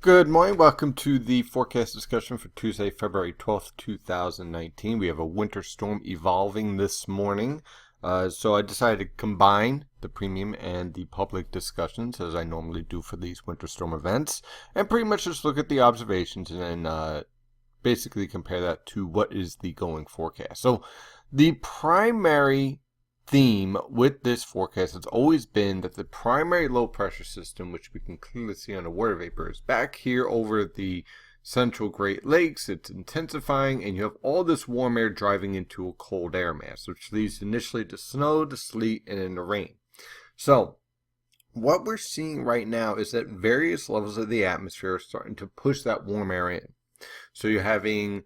Good morning. Welcome to the forecast discussion for Tuesday, February 12th, 2019. We have a winter storm evolving this morning. So I decided to combine the premium and the public discussions as I normally do for these winter storm events and pretty much just look at the observations and then basically compare that to what is the going forecast. So the primary theme with this forecast has always been that the primary low pressure system, which we can clearly see on the water vapor, is back here over the central Great Lakes. It's intensifying, and you have all this warm air driving into a cold air mass, which leads initially to snow, to sleet, and then to rain. So what we're seeing right now is that various levels of the atmosphere are starting to push that warm air in. So you're having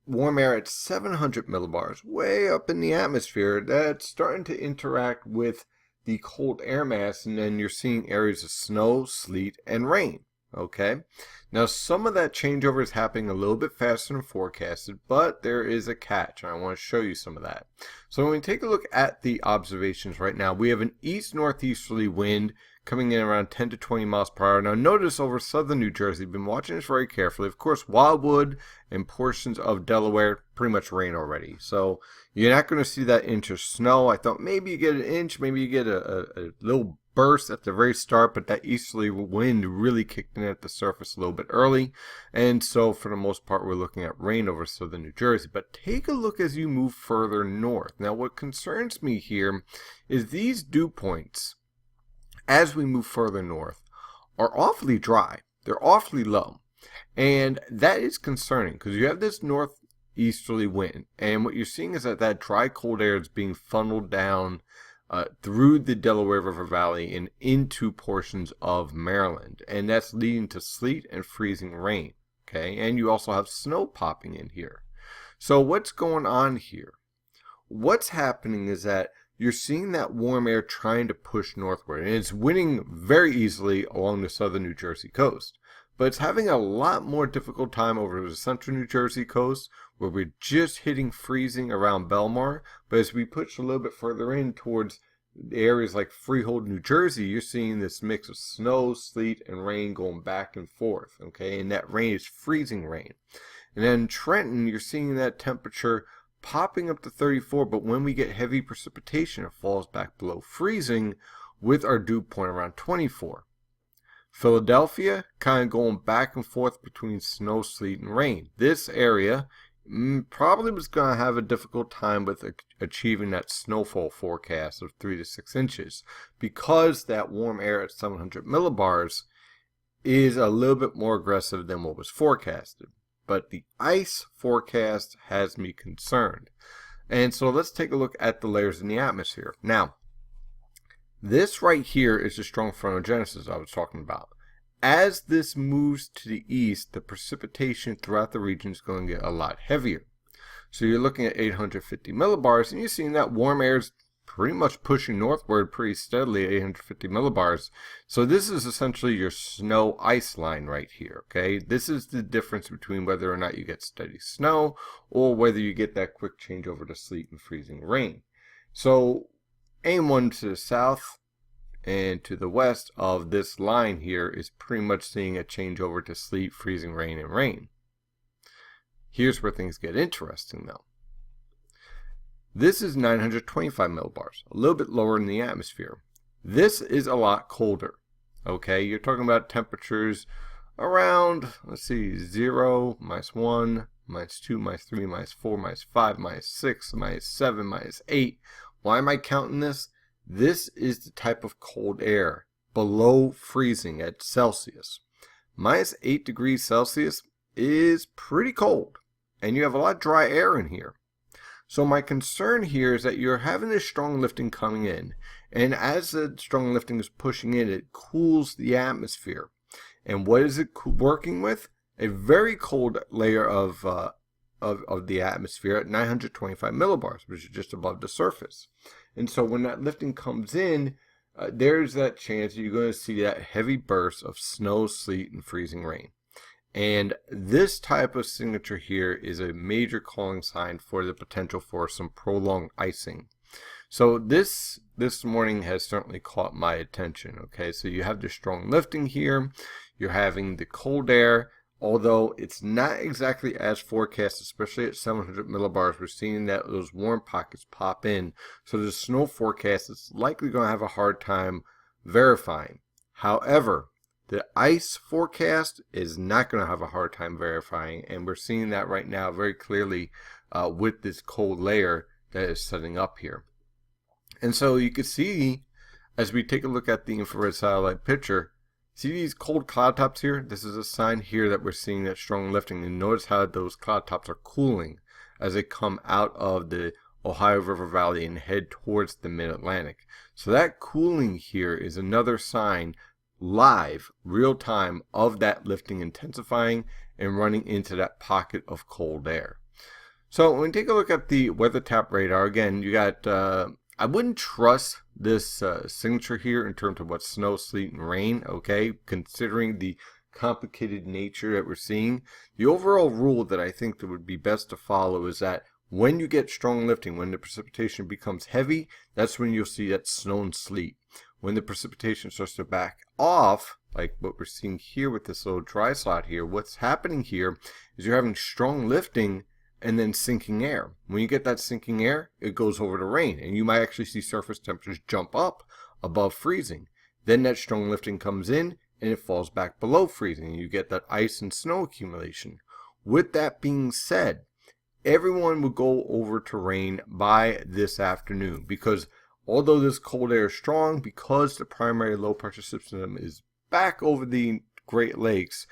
warm air at 700 millibars, way up in the atmosphere, that's starting to interact with the cold air mass, and then you're seeing areas of snow, sleet, and rain. Okay, now some of that changeover is happening a little bit faster than forecasted, but there is a catch, and I want to show you some of that. So when we take a look at the observations right now, we have an east-northeasterly wind coming in around 10 to 20 miles per hour. Now notice over southern New Jersey, I've been watching this very carefully. Of course, Wildwood and portions of Delaware pretty much rain already. So you're not going to see that inch of snow. I thought maybe you get an inch, maybe you get a little burst at the very start, but that easterly wind really kicked in at the surface a little bit early. And so for the most part, we're looking at rain over southern New Jersey. But take a look as you move further north. Now what concerns me here is these dew points, as we move further north, are awfully dry. They're awfully low. And that is concerning because you have this northeasterly wind. And what you're seeing is that dry, cold air is being funneled down through the Delaware River Valley and into portions of Maryland. And that's leading to sleet and freezing rain. Okay, and you also have snow popping in here. So what's going on here? What's happening is that you're seeing that warm air trying to push northward, and it's winning very easily along the southern New Jersey coast. But it's having a lot more difficult time over the central New Jersey coast, where we're just hitting freezing around Belmar. But as we push a little bit further in towards areas like Freehold, New Jersey, you're seeing this mix of snow, sleet, and rain going back and forth. Okay, and that rain is freezing rain. And then Trenton, you're seeing that temperature popping up to 34, but when we get heavy precipitation, it falls back below freezing with our dew point around 24. Philadelphia, kind of going back and forth between snow, sleet, and rain. This area probably was going to have a difficult time with achieving that snowfall forecast of 3 to 6 inches because that warm air at 700 millibars is a little bit more aggressive than what was forecasted. But the ice forecast has me concerned. And so let's take a look at the layers in the atmosphere. Now, this right here is the strong frontal genesis I was talking about. As this moves to the east, the precipitation throughout the region is going to get a lot heavier. So you're looking at 850 millibars, and you're seeing that warm air is pretty much pushing northward pretty steadily at 850 millibars. So this is essentially your snow ice line right here, okay? This is the difference between whether or not you get steady snow or whether you get that quick change over to sleet and freezing rain. So AM1 to the south and to the west of this line here is pretty much seeing a change over to sleet, freezing rain, and rain. Here's where things get interesting though. This is 925 millibars, a little bit lower in the atmosphere. This is a lot colder, okay? You're talking about temperatures around, let's see, 0, -1, -2, -3, -4, -5, -6, -7, -8. Why am I counting this? This is the type of cold air below freezing at Celsius. -8 degrees Celsius is pretty cold, and you have a lot of dry air in here. So my concern here is that you're having this strong lifting coming in, and as the strong lifting is pushing in, it cools the atmosphere. And what is it working with? A very cold layer of the atmosphere at 925 millibars, which is just above the surface. And so when that lifting comes in, there's that chance you're going to see that heavy burst of snow, sleet, and freezing rain. And this type of signature here is a major calling sign for the potential for some prolonged icing. So this morning has certainly caught my attention. Okay, so you have the strong lifting here. You're having the cold air, although it's not exactly as forecast, especially at 700 millibars. We're seeing that those warm pockets pop in. So the snow forecast is likely going to have a hard time verifying. However, the ice forecast is not going to have a hard time verifying, and we're seeing that right now very clearly with this cold layer that is setting up here. And so you can see, as we take a look at the infrared satellite picture, see these cold cloud tops here? This is a sign here that we're seeing that strong lifting. And notice how those cloud tops are cooling as they come out of the Ohio River Valley and head towards the mid-Atlantic. So that cooling here is another sign, live, real time, of that lifting intensifying and running into that pocket of cold air. So when we take a look at the weather tap radar, again, you got, I wouldn't trust this signature here in terms of what snow, sleet, and rain, okay, considering the complicated nature that we're seeing. The overall rule that I think that would be best to follow is that when you get strong lifting, when the precipitation becomes heavy, that's when you'll see that snow and sleet. When the precipitation starts to back off, like what we're seeing here with this little dry slot here, what's happening here is you're having strong lifting and then sinking air. When you get that sinking air, it goes over to rain, and you might actually see surface temperatures jump up above freezing. Then that strong lifting comes in and it falls back below freezing, and you get that ice and snow accumulation. With that being said, everyone will go over to rain by this afternoon, because although this cold air is strong, because the primary low pressure system is back over the Great Lakes,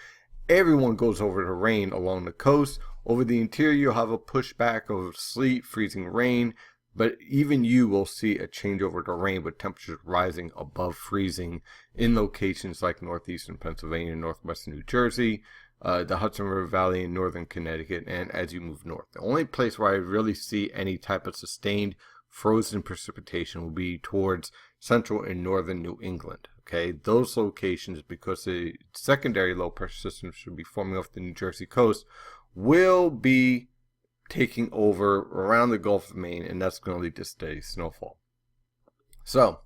everyone goes over to rain along the coast. Over the interior, you'll have a pushback of sleet, freezing rain, but even you will see a changeover to rain with temperatures rising above freezing in locations like northeastern Pennsylvania, northwestern New Jersey, the Hudson River Valley in northern Connecticut, and as you move north. The only place where I really see any type of sustained frozen precipitation will be towards central and northern New England. Okay, those locations, because the secondary low pressure system should be forming off the New Jersey coast, will be taking over around the Gulf of Maine, and that's going to lead to steady snowfall. So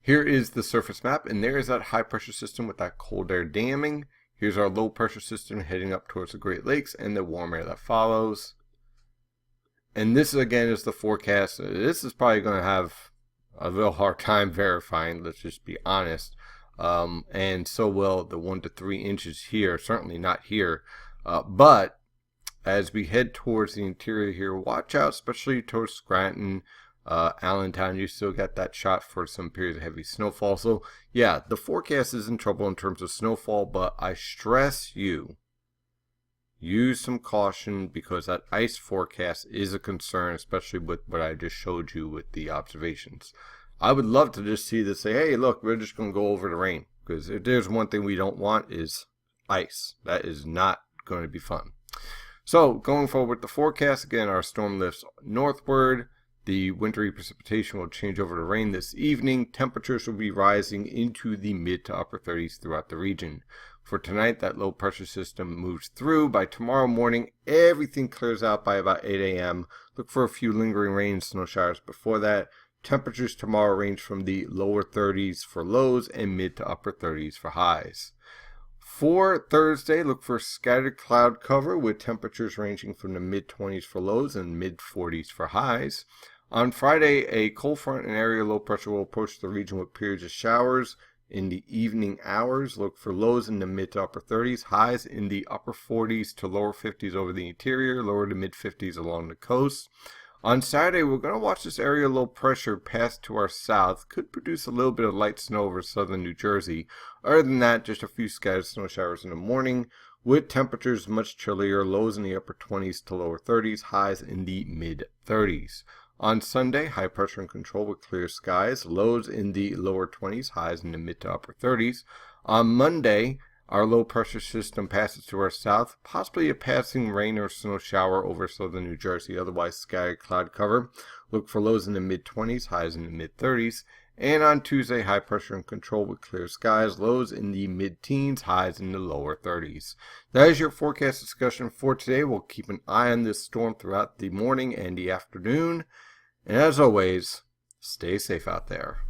here is the surface map, and there is that high pressure system with that cold air damming. Here's our low pressure system heading up towards the Great Lakes and the warm air that follows. And this again is the forecast. This is probably going to have a real hard time verifying, let's just be honest. And so will the 1 to 3 inches here, certainly not here. But as we head towards the interior here, watch out, especially towards Scranton, Allentown. You still got that shot for some periods of heavy snowfall. So yeah, the forecast is in trouble in terms of snowfall, but I stress you, use some caution, because that ice forecast is a concern, especially with what I just showed you with the observations. I would love to just see this say, hey, look, we're just going to go over the rain, because if there's one thing we don't want is ice. That is not going to be fun. So going forward with the forecast, again, our storm lifts northward. The wintry precipitation will change over to rain this evening. Temperatures will be rising into the mid to upper 30s throughout the region. For tonight, that low pressure system moves through. By tomorrow morning, everything clears out by about 8 a.m. Look for a few lingering rain and snow showers before that. Temperatures tomorrow range from the lower 30s for lows and mid to upper 30s for highs. For Thursday, look for scattered cloud cover with temperatures ranging from the mid-20s for lows and mid-40s for highs. On Friday, a cold front and area low pressure will approach the region with periods of showers in the evening hours. Look for lows in the mid to upper 30s, highs in the upper 40s to lower 50s over the interior, lower to mid 50s along the coast. On Saturday, we're going to watch this area low pressure pass to our south. Could produce a little bit of light snow over southern New Jersey. Other than that, just a few scattered snow showers in the morning, with temperatures much chillier, lows in the upper 20s to lower 30s, highs in the mid 30s. On Sunday, high pressure and control with clear skies, lows in the lower 20s, highs in the mid to upper 30s. On Monday, our low pressure system passes to our south, possibly a passing rain or snow shower over southern New Jersey, otherwise scattered cloud cover. Look for lows in the mid-20s, highs in the mid-30s. And on Tuesday, high pressure and control with clear skies, lows in the mid-teens, highs in the lower 30s. That is your forecast discussion for today. We'll keep an eye on this storm throughout the morning and the afternoon. And as always, stay safe out there.